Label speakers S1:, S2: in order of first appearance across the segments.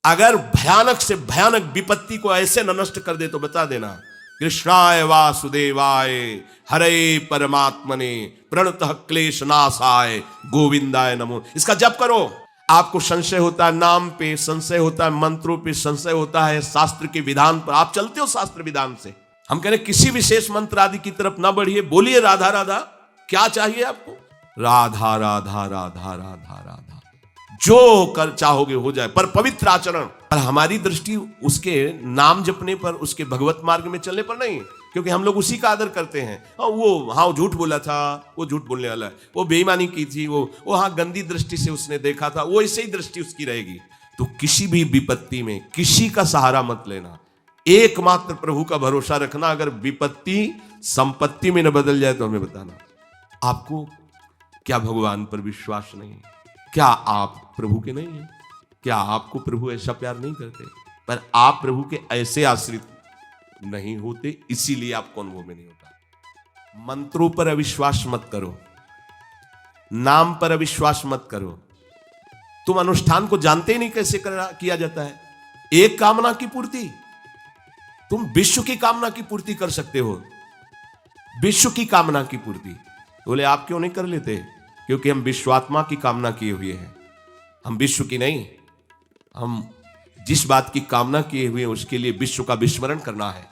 S1: अगर भयानक से भयानक विपत्ति को ऐसे न नष्ट कर दे तो बता देना, कृष्णाय वासुदेवाय हरे परमात्मने प्रणतः क्लेश नाशाय गोविंदाय नमो। इसका जप करो। आपको संशय होता है नाम पे, संशय होता है मंत्रों पे, संशय होता है शास्त्र के विधान पर, आप चलते हो शास्त्र विधान से। हम कह रहे किसी विशेष मंत्र आदि की तरफ ना बढ़िए, बोलिए राधा राधा। क्या चाहिए आपको? राधा राधा राधा राधा राधा, जो कर चाहोगे हो जाए, पर पवित्र आचरण। पर हमारी दृष्टि उसके नाम जपने पर, उसके भगवत मार्ग में चलने पर नहीं, क्योंकि हम लोग उसी का आदर करते हैं। वो झूठ बोला था, वो झूठ बोलने वाला है, वो बेईमानी की थी, वो हाँ गंदी दृष्टि से उसने देखा था, वो ऐसे ही दृष्टि उसकी रहेगी। तो किसी भी विपत्ति में किसी का सहारा मत लेना, एकमात्र प्रभु का भरोसा रखना। अगर विपत्ति संपत्ति में न बदल जाए तो हमें बताना। आपको क्या भगवान पर विश्वास नहीं? क्या आप प्रभु के नहीं हैं? क्या आपको प्रभु ऐसा प्यार नहीं करते? पर आप प्रभु के ऐसे आश्रित नहीं होते, इसीलिए आपको अनुभव में नहीं होता। मंत्रों पर अविश्वास मत करो, नाम पर अविश्वास मत करो। तुम अनुष्ठान को जानते ही नहीं कैसे किया जाता है। एक कामना की पूर्ति, तुम विश्व की कामना की पूर्ति कर सकते हो, विश्व की कामना की पूर्ति। बोले आप क्यों नहीं कर लेते? क्योंकि हम विश्वात्मा की कामना किए हुए हैं, हम विश्व की नहीं। हम जिस बात की कामना किए हुए हैं उसके लिए विश्व का विस्मरण करना है।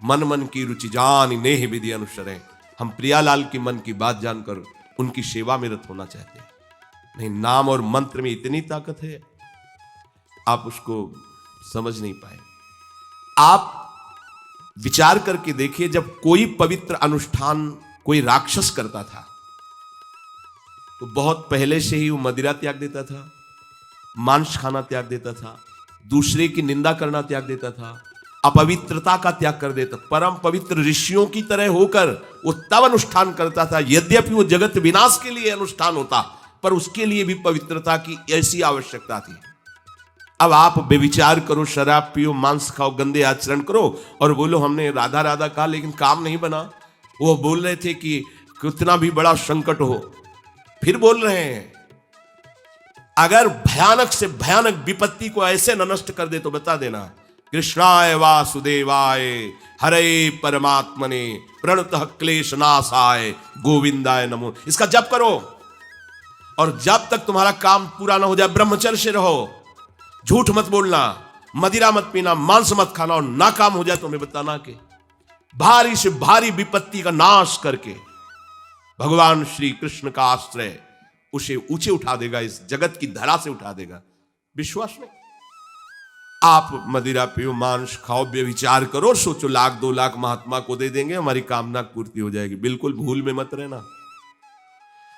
S1: मन मन की रुचि जान नेह विधि अनुसरें। हम प्रियालाल की मन की बात जानकर उनकी सेवा में रत होना चाहते हैं। नहीं, नाम और मंत्र में इतनी ताकत है, आप उसको समझ नहीं पाए। आप विचार करके देखिए, जब कोई पवित्र अनुष्ठान कोई राक्षस करता था तो बहुत पहले से ही वो मदिरा त्याग देता था, मांस खाना त्याग देता था, दूसरे की निंदा करना त्याग देता था, अपवित्रता का त्याग कर देता। परम पवित्र ऋषियों की तरह होकर वो तब अनुष्ठान करता था। यद्यपि वो जगत विनाश के लिए अनुष्ठान होता, पर उसके लिए भी पवित्रता की ऐसी आवश्यकता थी। अब आप बेविचार करो, शराब पियो, मांस खाओ, गंदे आचरण करो और बोलो हमने राधा राधा कहा लेकिन काम नहीं बना। वो बोल रहे थे कि कितना भी बड़ा संकट हो, फिर बोल रहे हैं। अगर भयानक से भयानक विपत्ति को ऐसे न नष्ट कर दे तो बता देना, कृष्णाय वासुदेवाय हरे परमात्मने प्रणतः क्लेश नाशाय गोविंदाय नमो। इसका जप करो। और जब तक तुम्हारा काम पूरा ना हो जाए ब्रह्मचर्य से रहो। झूठ मत बोलना, मदिरा मत पीना, मांस मत खाना, और ना काम हो जाए तो हमें बताना कि भारी से भारी विपत्ति का नाश करके भगवान श्री कृष्ण का आश्रय उसे ऊंचे उठा देगा, इस जगत की धरा से उठा देगा। विश्वास नहीं? आप मदिरा पियो, मांस खाओ, व्यभिचार करो, सोचो 1-2 लाख महात्मा को दे देंगे, हमारी कामना पूर्ति हो जाएगी। बिल्कुल भूल में मत रहना।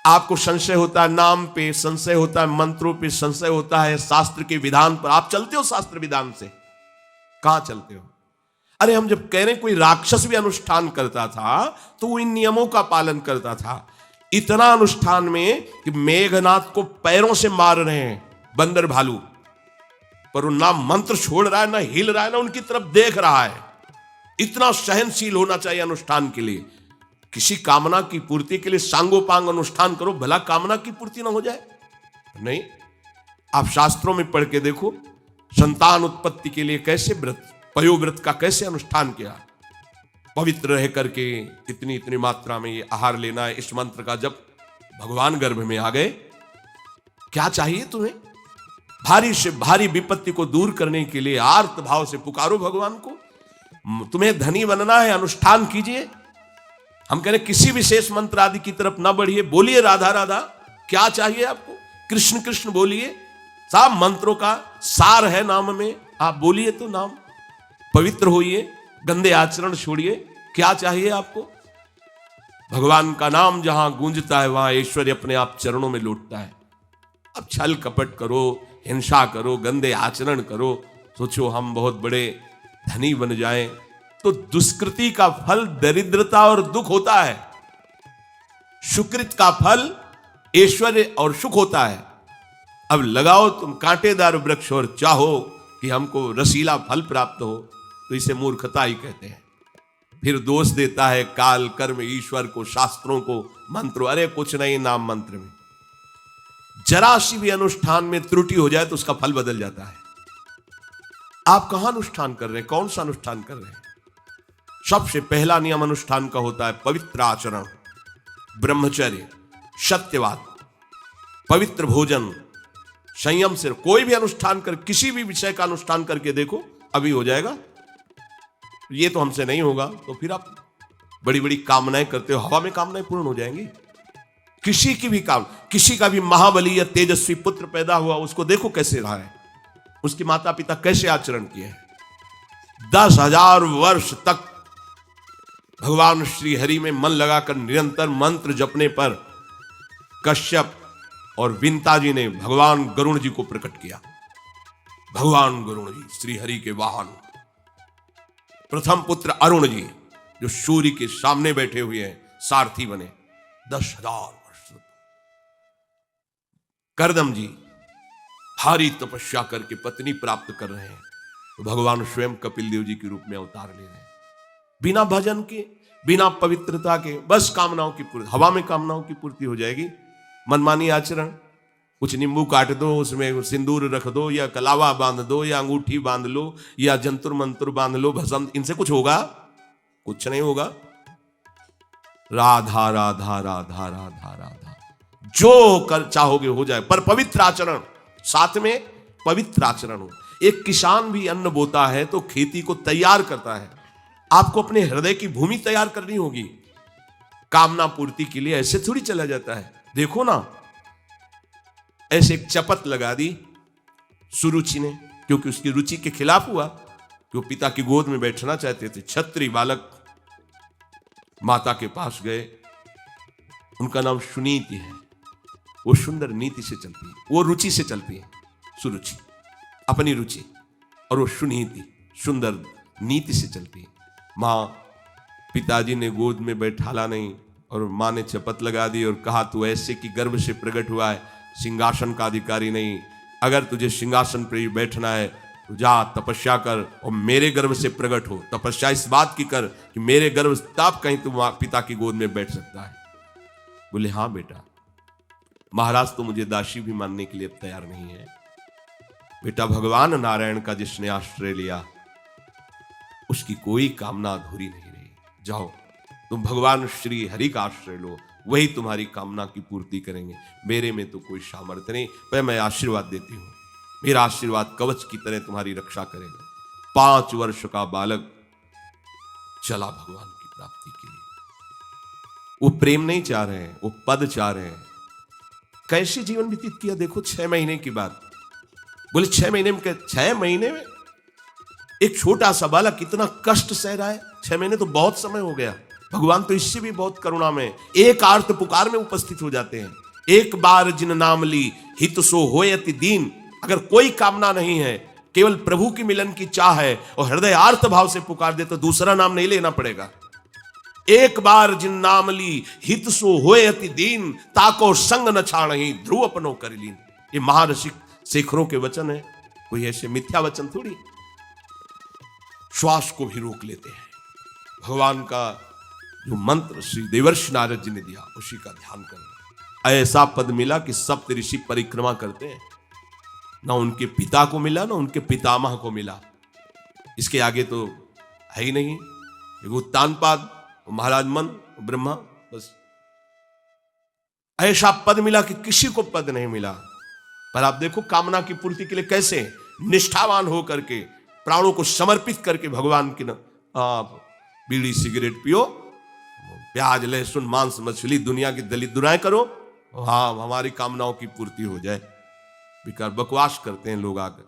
S1: आपको संशय होता है नाम पे, संशय होता है मंत्रों पे, संशय होता है शास्त्र के विधान पर, आप चलते हो शास्त्र विधान से? कहां चलते हो? अरे हम जब कह रहे हैं कोई राक्षस भी अनुष्ठान करता था तो वो इन नियमों का पालन करता था। इतना अनुष्ठान में कि मेघनाथ को पैरों से मार रहे हैं बंदर भालू, पर वो ना मंत्र छोड़ रहा है, ना हिल रहा है, ना उनकी तरफ देख रहा है। इतना सहनशील होना चाहिए अनुष्ठान के लिए। किसी कामना की पूर्ति के लिए सांगोपांग अनुष्ठान करो, भला कामना की पूर्ति ना हो जाए? नहीं। आप शास्त्रों में पढ़ के देखो, संतान उत्पत्ति के लिए कैसे व्रत, पयोव्रत का कैसे अनुष्ठान किया। पवित्र रह करके इतनी इतनी मात्रा में ये आहार लेना है। इस मंत्र का जब भगवान गर्भ में आ गए, क्या चाहिए तुम्हें? भारी से भारी विपत्ति को दूर करने के लिए आर्त भाव से पुकारो भगवान को। तुम्हें धनी बनना है, अनुष्ठान कीजिए। हम कह रहे किसी विशेष मंत्र आदि की तरफ ना बढ़िए, बोलिए राधा राधा। क्या चाहिए आपको? कृष्ण कृष्ण बोलिए। सब मंत्रों का सार है नाम में, आप बोलिए तो नाम। पवित्र होइए, गंदे आचरण छोड़िए। क्या चाहिए आपको? भगवान का नाम जहां गूंजता है वहां ऐश्वर्य अपने आप चरणों में लौटता है। अब छल कपट करो, हिंसा करो, गंदे आचरण करो, सोचो हम बहुत बड़े धनी बन जाएं, तो दुष्कृति का फल दरिद्रता और दुख होता है। सुकृत का फल ऐश्वर्य और सुख होता है। अब लगाओ तुम कांटेदार वृक्ष और चाहो कि हमको रसीला फल प्राप्त हो, तो इसे मूर्खता ही कहते हैं। फिर दोष देता है काल, कर्म, ईश्वर को, शास्त्रों को, मंत्रों। अरे कुछ नहीं, नाम मंत्र में जरा सी भी अनुष्ठान में त्रुटि हो जाए तो उसका फल बदल जाता है। आप कहां अनुष्ठान कर रहे हैं, कौन सा अनुष्ठान कर रहे हैं? सबसे पहला नियम अनुष्ठान का होता है पवित्र आचरण, ब्रह्मचर्य, सत्यवाद, पवित्र भोजन, संयम से। कोई भी अनुष्ठान कर, किसी भी विषय का अनुष्ठान करके देखो, अभी हो जाएगा। ये तो हमसे नहीं होगा, तो फिर आप बड़ी बड़ी कामनाएं करते हो, हवा में कामनाएं पूर्ण हो जाएंगी। किसी की भी किसी का भी महाबली या तेजस्वी पुत्र पैदा हुआ, उसको देखो कैसे रहा है, उसके माता पिता कैसे आचरण किए हैं। 10,000 वर्ष तक भगवान श्री हरि में मन लगाकर निरंतर मंत्र जपने पर कश्यप और विंता जी ने भगवान गरुण जी को प्रकट किया। भगवान गरुण जी श्री हरि के वाहन, प्रथम पुत्र अरुण जी जो सूर्य के सामने बैठे हुए हैं, सारथी बने 10,000 वर्ष। करदम जी भारी तपस्या करके पत्नी प्राप्त कर रहे हैं, तो भगवान स्वयं कपिल देव जी के रूप में अवतार ले रहे हैं। बिना भजन के, बिना पवित्रता के, बस कामनाओं की पूर्ति, हवा में कामनाओं की पूर्ति हो जाएगी। मनमानी आचरण, कुछ नींबू काट दो, उसमें सिंदूर रख दो, या कलावा बांध दो, या अंगूठी बांध लो, या जंतुर मंत्र बांध लो, भस्म, इनसे कुछ होगा? कुछ नहीं होगा। राधा राधा राधा राधा राधा, जो कर चाहोगे हो जाए, पर पवित्र आचरण, साथ में पवित्र आचरण हो। एक किसान भी अन्न बोता है तो खेती को तैयार करता है। आपको अपने हृदय की भूमि तैयार करनी होगी। कामना पूर्ति के लिए ऐसे थोड़ी चला जाता है। देखो ना, ऐसे एक चपत लगा दी सुरुचि ने, क्योंकि उसकी रुचि के खिलाफ हुआ कि वो पिता की गोद में बैठना चाहते थे। छत्री बालक माता के पास गए, उनका नाम सुनीति है। वो सुंदर नीति से चलती है, वो रुचि से चलती है, सुरुचि अपनी रुचि, और वो सुनीति सुंदर नीति से चलती है। माँ, पिताजी ने गोद में बैठाला नहीं, और माँ ने चपत लगा दी और कहा, तू ऐसे कि गर्भ से प्रकट हुआ है, सिंहासन का अधिकारी नहीं। अगर तुझे सिंहासन पर ही बैठना है तो जा तपस्या कर और मेरे गर्भ से प्रकट हो। तपस्या इस बात की कर कि मेरे गर्भ तब कहीं तू पिता की गोद में बैठ सकता है। बोले, हाँ बेटा। महाराज तो मुझे दासी भी मानने के लिए तैयार नहीं है। बेटा, भगवान नारायण का जिसने आश्रय लिया उसकी कोई कामना अधूरी नहीं रही। जाओ, तुम भगवान श्री हरि का आश्रय लो, वही तुम्हारी कामना की पूर्ति करेंगे। मेरे में तो कोई सामर्थ्य नहीं, पर मैं आशीर्वाद देती हूँ। मेरा आशीर्वाद कवच की तरह तुम्हारी रक्षा करेगा। 5 वर्ष का बालक चला भगवान की प्राप्ति के लिए। वो प्रेम नहीं चाह रहे हैं, वो पद चाह रहे हैं। कैसे जीवन व्यतीत किया देखो। 6 महीने की बात। बोले 6 महीने में, 6 महीने में एक छोटा सा बालक इतना कष्ट सह रहा है। 6 महीने तो बहुत समय हो गया। भगवान तो इससे भी बहुत करुणा में, एक आर्त पुकार में उपस्थित हो जाते हैं। एक बार जिन नाम ली हित सो होय अति दीन। अगर कोई कामना नहीं है, केवल प्रभु की मिलन की चाह है और हृदय आर्त भाव से पुकार दे, तो दूसरा नाम नहीं लेना पड़ेगा। एक बार जिन नाम ली हित सो होय अति दीन, ताको संग न छाणहि ध्रुव अपनो कर लीन। ये महारसिक शेखरों के वचन है, कोई ऐसे मिथ्या वचन थोड़ी। श्वास को भी रोक लेते हैं। भगवान का जो मंत्र श्री देवर्षि नारद जी ने दिया, उसी का ध्यान करना। ऐसा पद मिला कि सप्त ऋषि परिक्रमा करते हैं। ना उनके पिता को मिला, ना उनके पितामह को मिला। इसके आगे तो है ही नहीं। उत्तानपाद, महाराज मन, ब्रह्मा, बस ऐसा पद मिला कि किसी को पद नहीं मिला। पर आप देखो, कामना की पूर्ति के लिए कैसे निष्ठावान होकर के, प्राणों को समर्पित करके भगवान की आप बीड़ी सिगरेट पियो, प्याज लहसुन मांस मछली दुनिया की दलित दुराएं करो, हाँ हमारी कामनाओं की पूर्ति हो जाए। बेकार बकवास करते हैं लोग आकर।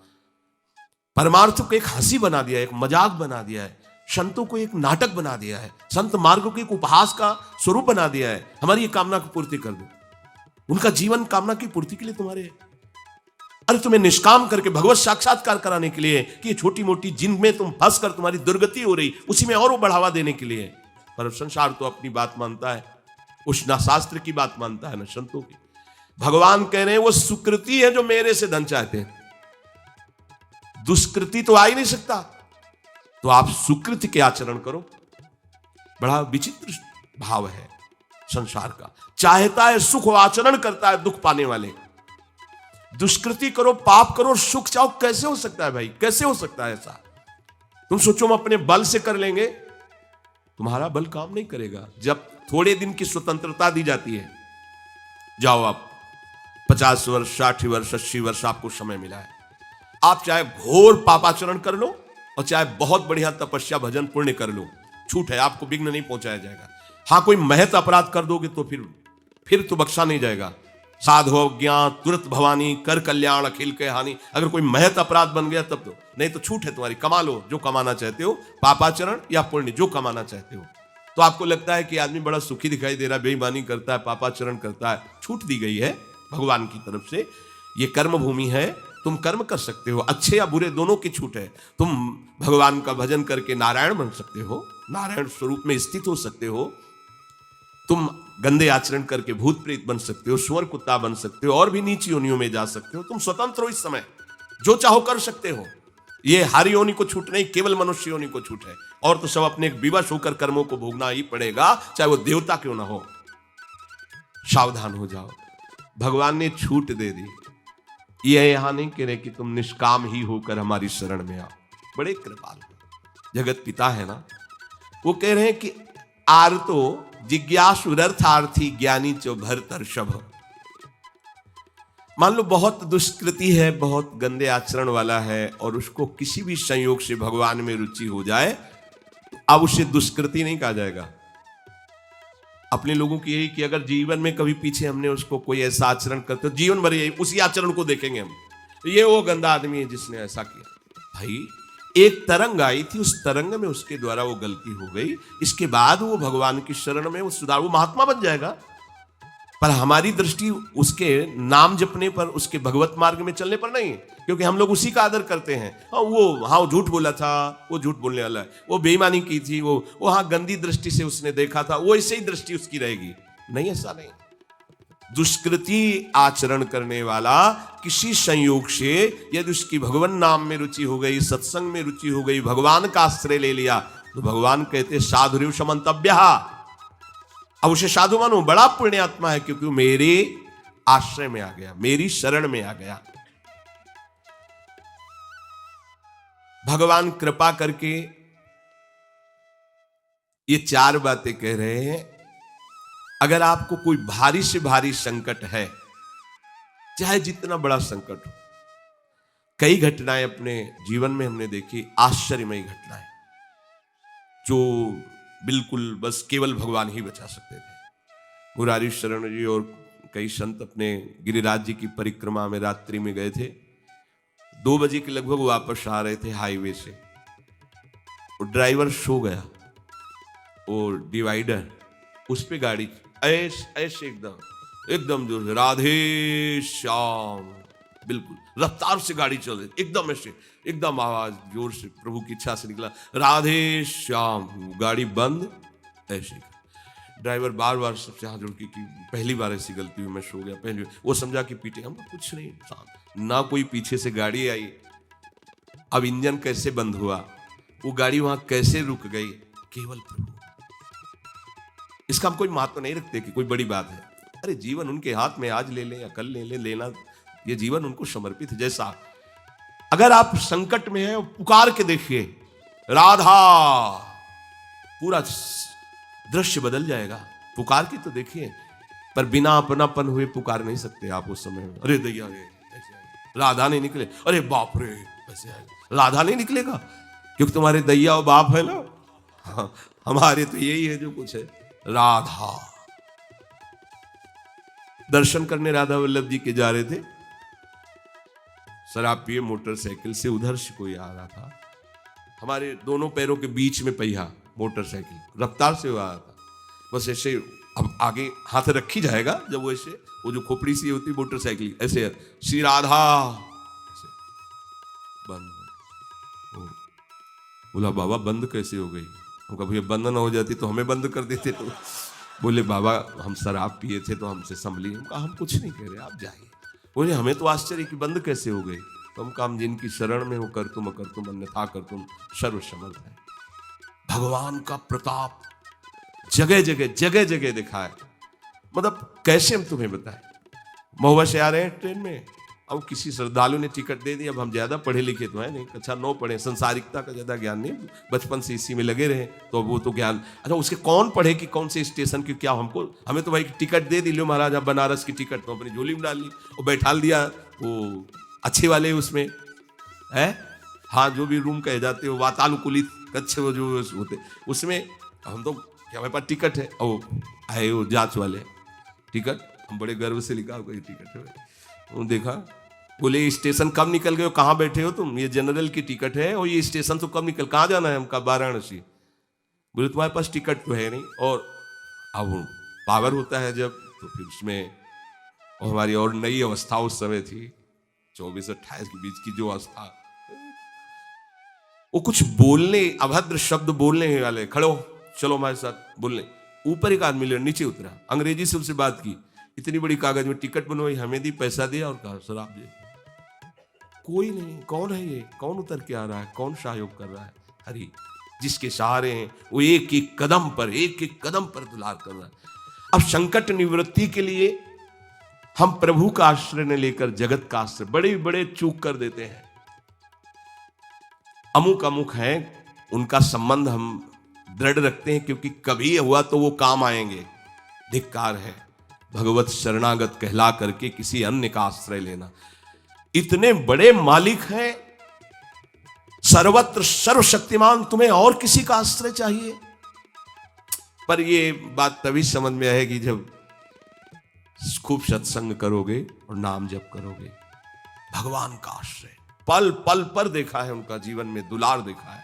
S1: परमार्थ को एक हंसी बना दिया है, एक मजाक बना दिया है। संतों को एक नाटक बना दिया है। संत मार्ग को एक उपहास का स्वरूप बना दिया है। हमारी ये कामना की पूर्ति कर दो। उनका जीवन कामना की पूर्ति के लिए तुम्हारे है। अरे तुम्हें निष्काम करके भगवत साक्षात्कार कराने के लिए कि ये छोटी मोटी जिनमें तुम फंस कर तुम्हारी दुर्गति हो रही, उसी में और वो बढ़ावा देने के लिए। पर संसार तो अपनी बात मानता है, उस ना शास्त्र की बात मानता है ना संतों की। भगवान कह रहे हैं वो सुकृति है जो मेरे से धन चाहते हैं, दुष्कृति तो आ ही नहीं सकता। तो आप सुकृति के आचरण करो। बड़ा विचित्र भाव है संसार का। चाहता है सुख, आचरण करता है दुख पाने वाले। दुष्कृति करो, पाप करो और सुख चाहो, कैसे हो सकता है भाई? कैसे हो सकता है ऐसा? तुम सोचो हम अपने बल से कर लेंगे, तुम्हारा बल काम नहीं करेगा। जब थोड़े दिन की स्वतंत्रता दी जाती है, जाओ आप 50 वर्ष, 60 वर्ष, 80 वर्ष आपको समय मिला है, आप चाहे घोर पापाचरण कर लो और चाहे बहुत बढ़िया तपस्या भजन पुण्य कर लो, छूट है, आपको विघ्न नहीं पहुंचाया जाएगा। हां, कोई महत अपराध कर दोगे तो फिर तो बख्शा नहीं जाएगा। साधो ज्ञान तुरंत भवानी, कर कल्याण अखिल के हानि। अगर कोई महत अपराध बन गया तब तो, नहीं तो छूट है तुम्हारी, कमा लो जो कमाना चाहते हो, पापाचरण या पुण्य जो कमाना चाहते हो। तो आपको लगता है कि आदमी बड़ा सुखी दिखाई दे रहा है, बेईमानी करता है, पापाचरण करता है, छूट दी गई है भगवान की तरफ से। ये कर्म भूमि है, तुम कर्म कर सकते हो, अच्छे या बुरे दोनों की छूट है। तुम भगवान का भजन करके नारायण बन सकते हो, नारायण स्वरूप में स्थित हो सकते हो। तुम गंदे आचरण करके भूत प्रेत बन सकते हो, सुअर कुत्ता बन सकते हो, और भी नीची योनियों में जा सकते हो। तुम स्वतंत्र हो इस समय, जो चाहो कर सकते हो। ये हरि योनि को छूट नहीं, केवल मनुष्य योनि को छूट है। और तो सब अपने विवश होकर कर्मों को भोगना ही पड़ेगा, चाहे वो देवता क्यों ना हो। सावधान हो जाओ, भगवान ने छूट दे दी। ये यहां नहीं कह रहे कि तुम निष्काम ही होकर हमारी शरण में आओ। बड़े कृपालु जगत पिता है ना, वो कह रहे हैं कि आर्तो जिज्ञासुरर्थार्थी ज्ञानी चो भरतर्षभ। मान लो बहुत दुष्कृति है, बहुत गंदे आचरण वाला है, और उसको किसी भी संयोग से भगवान में रुचि हो जाए, अब उसे दुष्कृति नहीं कहा जाएगा। अपने लोगों की यही कि अगर जीवन में कभी पीछे हमने उसको कोई ऐसा आचरण करते, तो जीवन भर यही उसी आचरण को देखेंगे हम, ये वो गंदा आदमी है जिसने ऐसा किया। भाई एक तरंग आई थी, उस तरंग में उसके द्वारा वो गलती हो गई, इसके बाद वो भगवान की शरण में वो सुधार, वो महात्मा बन जाएगा। पर हमारी दृष्टि उसके नाम जपने पर, उसके भगवत मार्ग में चलने पर नहीं, क्योंकि हम लोग उसी का आदर करते हैं। वो झूठ बोला था, वो झूठ बोलने वाला है, वो बेईमानी की थी, वो गंदी दृष्टि से उसने देखा था, वो ऐसे ही दृष्टि उसकी रहेगी। नहीं, ऐसा नहीं। दुष्कृति आचरण करने वाला किसी संयोग से यदि उसकी भगवान नाम में रुचि हो गई, सत्संग में रुचि हो गई, भगवान का आश्रय ले लिया, तो भगवान कहते साधुरेव समंतव्य। अब उसे साधु मानो, बड़ा पुण्यात्मा है, क्योंकि वो मेरे आश्रय में आ गया, मेरी शरण में आ गया। भगवान कृपा करके ये 4 बातें कह रहे हैं। अगर आपको कोई भारी से भारी संकट है, चाहे जितना बड़ा संकट हो, कई घटनाएं अपने जीवन में हमने देखी, आश्चर्यमयी घटनाएं, जो बिल्कुल बस केवल भगवान ही बचा सकते थे। मुरारी शरण जी और कई संत अपने गिरिराज जी की परिक्रमा में रात्रि में गए थे। 2 बजे के लगभग वापस आ रहे थे हाईवे से, और ड्राइवर सो गया, और डिवाइडर उस पे गाड़ी ऐसे एकदम जो राधे श्याम, बिल्कुल रफ्तार से गाड़ी चल रही, एकदम ऐसे, एकदम आवाज जोर से प्रभु की इच्छा से निकला, राधे श्याम। गाड़ी बंद, ऐसे ड्राइवर बार बार सबसे हाथ जोड़ के कि पहली बार ऐसी गलती हुई, मैं सो गया, पहली। वो समझा कि पीटे, हम कुछ नहीं, ना कोई पीछे से गाड़ी आई। अब इंजन कैसे बंद हुआ, वो गाड़ी वहां कैसे रुक गई, केवल प्रभु। इसका हम कोई महत्व नहीं रखते कि कोई बड़ी बात है। अरे जीवन उनके हाथ में, आज ले लें या कल ले लें, लेना, ये जीवन उनको समर्पित है। जैसा अगर आप संकट में हैं, पुकार के देखिए राधा, पूरा दृश्य बदल जाएगा। पुकार के तो देखिए, पर बिना अपनापन हुए पुकार नहीं सकते आप उस समय। अरे दैया रे, ऐसे राधा नहीं निकले, अरे बाप रे, ऐसे राधा नहीं निकलेगा, क्योंकि तुम्हारे दैया और बाप है ना। हाँ, हमारे तो यही है जो कुछ है, राधा। दर्शन करने राधा वल्लभ जी के जा रहे थे, शराब पिए मोटरसाइकिल से, उधर से कोई आ रहा था, हमारे दोनों पैरों के बीच में पहिया मोटरसाइकिल, रफ्तार से आ रहा था। बस ऐसे, अब आगे हाथ रखी जाएगा, जब वो ऐसे, वो जो खोपड़ी सी होती मोटरसाइकिल, ऐसे श्री राधा, ऐसे बंद। बोला बाबा बंद कैसे हो गई? उनका भैया बंद ना हो जाती तो हमें बंद कर देते। तो बोले बाबा हम शराब पिए थे तो हमसे संभली। हम कुछ नहीं कह रहे, आप जाइए। बोले हमें तो आश्चर्य कि बंद कैसे हो गई। तो हम काम जिनकी शरण में हो, कर तुम अन्यथा कर तुम सर्वसमर्थ है। भगवान का प्रताप जगह जगह दिखा है। मतलब कैसे हम तुम्हें बताएं। महुआ से आ रहे हैं ट्रेन में, अब किसी श्रद्धालु ने टिकट दे दी, अब हम ज्यादा पढ़े लिखे तो है नहीं, कक्षा 9 पढ़े, संसारिकता का ज्यादा ज्ञान नहीं, बचपन से इसी में लगे रहे, तो वो तो ज्ञान। अच्छा, उसके कौन पढ़े कि कौन से स्टेशन की क्या, हमें तो भाई टिकट दे दी, लो महाराज आप बनारस की टिकट, तो अपनी झोली में डाल ली और बैठा दिया वो अच्छे वाले उसमें है, हाँ जो भी रूम कहे जाते हो वातानुकूलित कक्ष वो जो होते उसमें, हम तो क्या हमारे पास टिकट है, और आए वो जांच वाले टिकट, हम बड़े गर्व से लिखा कोई टिकट है, वो देखा, बोले स्टेशन कब निकल गए हो, कहाँ बैठे हो तुम, ये जनरल की टिकट है और ये स्टेशन तो कब निकल, कहाँ जाना है, हमका वाराणसी। बोले तुम्हारे पास टिकट तो है नहीं, और अब पावर होता है जब, तो फिर उसमें और हमारी और नई अवस्था उस समय थी 24-28 के बीच की जो अवस्था, वो कुछ बोलने, अभद्र शब्द बोलने वाले, खड़े हो चलो हमारे साथ बोलने, ऊपर एक आदमी नीचे उतरा, अंग्रेजी से उनसे बात की, इतनी बड़ी कागज में टिकट बनवाई, हमें दी, पैसा दिया और कहा सर आप दे, कोई नहीं, कौन है ये, कौन उतर के आ रहा है, कौन सहयोग कर रहा है, हरि जिसके सहारे हैं वो एक एक कदम पर दुलार कर रहा है। अब संकट निवृत्ति के लिए हम प्रभु का आश्रय न लेकर जगत का आश्रय बड़े बड़े चूक कर देते हैं। अमुक है, उनका संबंध हम दृढ़ रखते हैं क्योंकि कभी हुआ तो वो काम आएंगे, धिक्कार है भगवत शरणागत कहला करके किसी अन्य का आश्रय लेना। इतने बड़े मालिक हैं, सर्वत्र सर्वशक्तिमान, तुम्हें और किसी का आश्रय चाहिए? पर ये बात तभी समझ में आएगी जब खूब सत्संग करोगे और नाम जप करोगे। भगवान का आश्रय पल पल पर देखा है, उनका जीवन में दुलार देखा है,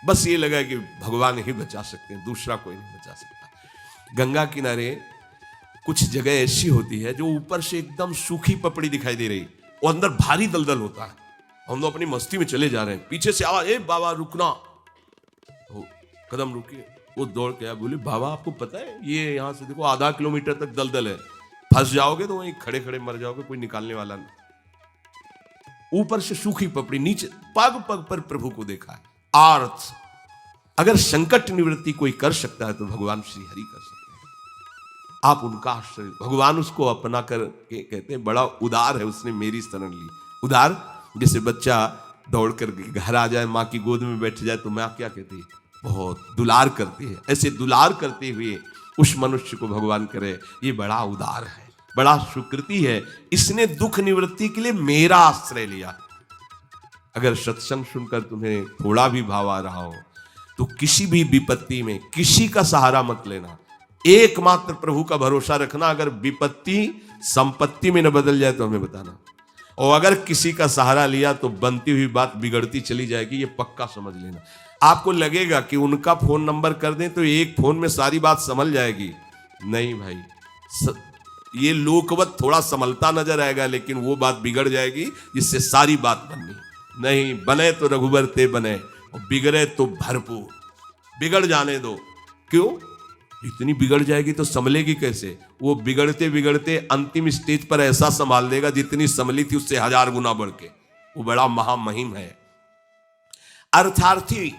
S1: बस ये लगा कि भगवान ही बचा सकते हैं, दूसरा कोई नहीं बचा सकता। गंगा किनारे कुछ जगह ऐसी होती है जो ऊपर से एकदम सूखी पपड़ी दिखाई दे रही, वो अंदर भारी दलदल होता है, हम लोग अपनी मस्ती में चले जा रहे हैं, पीछे से आवाज, ए बाबा रुकना, कदम रुकिए, वो दौड़ के आया, बोले बाबा आपको पता है ये यहाँ से देखो आधा किलोमीटर तक दलदल है, फंस जाओगे तो वहीं खड़े खड़े मर जाओगे, कोई निकालने वाला नहीं। ऊपर से सूखी पपड़ी, नीचे पग पग पर प्रभु को देखा है। आर्थ, अगर संकट निवृत्ति कोई कर सकता है तो भगवान श्री हरि कर सकते हैं। आप उनका आश्रय, भगवान उसको अपना कर के कहते हैं बड़ा उदार है, उसने मेरी शरण ली। उदार जैसे बच्चा दौड़ कर घर आ जाए, माँ की गोद में बैठ जाए तो माँ क्या कहती है, बहुत दुलार करती है। ऐसे दुलार करते हुए उस मनुष्य को भगवान करे, ये बड़ा उदार है, बड़ा सुकृति है, इसने दुख निवृत्ति के लिए मेरा आश्रय लिया। अगर सत्संग सुनकर तुम्हें थोड़ा भी भाव आ रहा हो तो किसी भी विपत्ति में किसी का सहारा मत लेना, एकमात्र प्रभु का भरोसा रखना। अगर विपत्ति संपत्ति में न बदल जाए तो हमें बताना, और अगर किसी का सहारा लिया तो बनती हुई बात बिगड़ती चली जाएगी, ये पक्का समझ लेना। आपको लगेगा कि उनका फोन नंबर कर दें तो एक फोन में सारी बात संभल जाएगी, नहीं भाई, ये लोकवत थोड़ा संभलता नजर आएगा, लेकिन वो बात बिगड़ जाएगी जिससे सारी बात बननी नहीं। बने तो रघुबर ते बने और बिगड़े तो भरपूर, बिगड़ जाने दो। क्यों? इतनी बिगड़ जाएगी तो संभलेगी कैसे? वो बिगड़ते बिगड़ते अंतिम स्टेज पर ऐसा संभाल देगा जितनी संभली थी उससे 1000 गुना बढ़ के। वो बड़ा महामहिम है। अर्थार्थी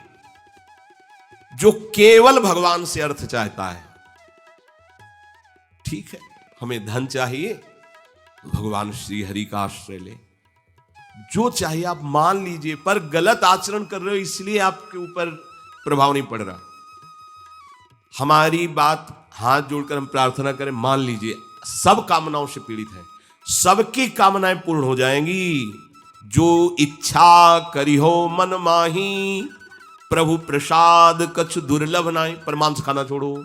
S1: जो केवल भगवान से अर्थ चाहता है, ठीक है, हमें धन चाहिए भगवान श्री हरि का आश्रय ले, जो चाहिए आप मान लीजिए, पर गलत आचरण कर रहे हो इसलिए आपके ऊपर प्रभाव नहीं पड़ रहा। हमारी बात हाथ जोड़कर हम प्रार्थना करें, मान लीजिए सब कामनाओं से पीड़ित है, सबकी कामनाएं पूर्ण हो जाएंगी। जो इच्छा करी हो मन माही, प्रभु प्रसाद कछु दुर्लभ नाई। पर मांस खाना छोड़ो,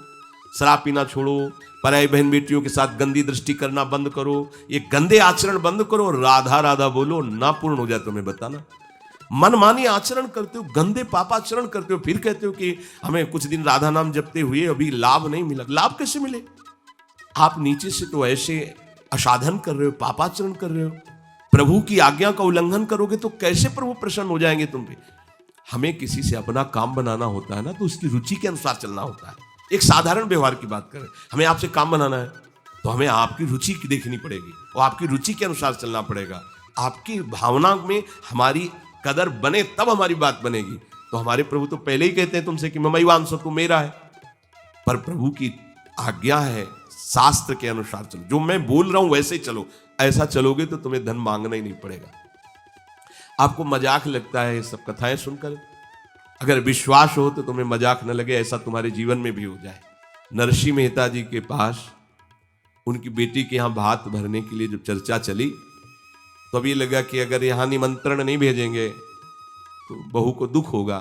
S1: शराब पीना छोड़ो, पराई बहन बेटियों के साथ गंदी दृष्टि करना बंद करो, ये गंदे आचरण बंद करो, राधा राधा बोलो, ना पूर्ण हो जाए तो हमें बताना। मनमानी आचरण करते हो, गंदे पापाचरण करते हो, फिर कहते हो कि हमें कुछ दिन राधा नाम जपते हुए अभी लाभ नहीं मिला। लाभ कैसे मिले? आप नीचे से तो ऐसे असाधन कर रहे हो, पापाचरण कर रहे हो, प्रभु की आज्ञा का उल्लंघन करोगे तो कैसे प्रभु प्रसन्न हो जाएंगे तुम पे? हमें किसी से अपना काम बनाना होता है ना, तो उसकी रुचि के अनुसार चलना होता है। एक साधारण व्यवहार की बात करें, हमें आपसे काम बनाना है तो हमें आपकी रुचि देखनी पड़ेगी और आपकी रुचि के अनुसार चलना पड़ेगा। आपकी भावना में हमारी कदर बने तब हमारी बात बनेगी। तो हमारे प्रभु तो पहले ही कहते हैं तुमसे कि ममैवांश तू मेरा है, पर प्रभु की आज्ञा है शास्त्र के अनुसार चलो, जो मैं बोल रहा हूं वैसे ही चलो। ऐसा चलोगे तो तुम्हें धन मांगना ही नहीं पड़ेगा। आपको मजाक लगता है ये सब कथाएं सुनकर, अगर विश्वास हो तो तुम्हें मजाक न लगे, ऐसा तुम्हारे जीवन में भी हो जाए। नरसिंह मेहता जी के पास उनकी बेटी के यहाँ भात भरने के लिए जब चर्चा चली तो अभी लगा कि अगर यहाँ निमंत्रण नहीं भेजेंगे तो बहू को दुख होगा,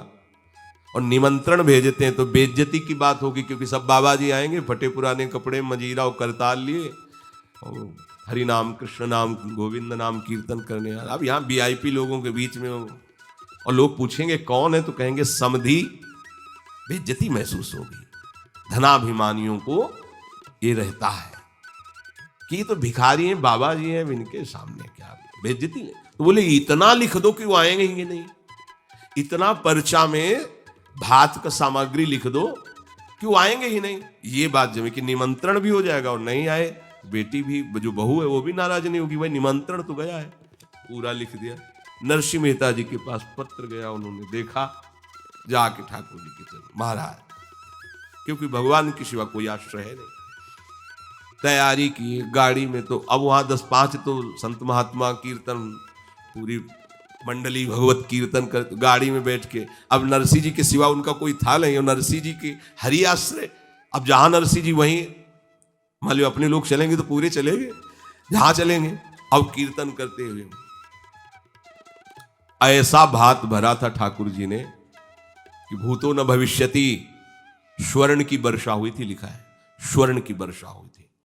S1: और निमंत्रण भेजते हैं तो बेइज्जती की बात होगी, क्योंकि सब बाबा जी आएंगे फटे पुराने कपड़े, मजीरा और करताल लिए, और हरि नाम कृष्ण नाम गोविंद नाम कीर्तन करने। अब यहाँ वीआईपी लोगों के बीच में और लोग पूछेंगे कौन है तो कहेंगे समधी, बेइज्जती महसूस होगी। धनाभिमानियों को ये रहता है कि ये तो भिखारी हैं, बाबा जी हैं, इनके सामने क्या बेइज्जती नहीं। तो बोले इतना लिख दो कि वो आएंगे ही नहीं, इतना पर्चा में भात का सामग्री लिख दो कि वो आएंगे ही नहीं। ये बात जमे कि निमंत्रण भी हो जाएगा और नहीं आए, बेटी भी जो बहू है वो भी नाराज नहीं होगी, भाई निमंत्रण तो गया है, पूरा लिख दिया। नरसिंह मेहता जी के पास पत्र गया, उन्होंने देखा, जाके ठाकुर जी के चरण महाराज, क्योंकि भगवान के सिवा कोई आश्रय है नहीं। तैयारी की गाड़ी में, तो अब वहां 10-5 तो संत महात्मा कीर्तन, पूरी मंडली भगवत कीर्तन कर, गाड़ी में बैठ के, अब नरसिंह जी के सिवा उनका कोई था नहीं, और नरसिंह जी के हरि आश्रय। अब जहां नरसिंह जी वहीं, मान लो अपने लोग चलेंगे तो पूरे चलेंगे, जहां चलेंगे। अब कीर्तन करते हुए ऐसा भात भरा था ठाकुर जी ने कि भूतो न भविष्यति, स्वर्ण की वर्षा हुई थी, लिखा है स्वर्ण की वर्षा हुई थी।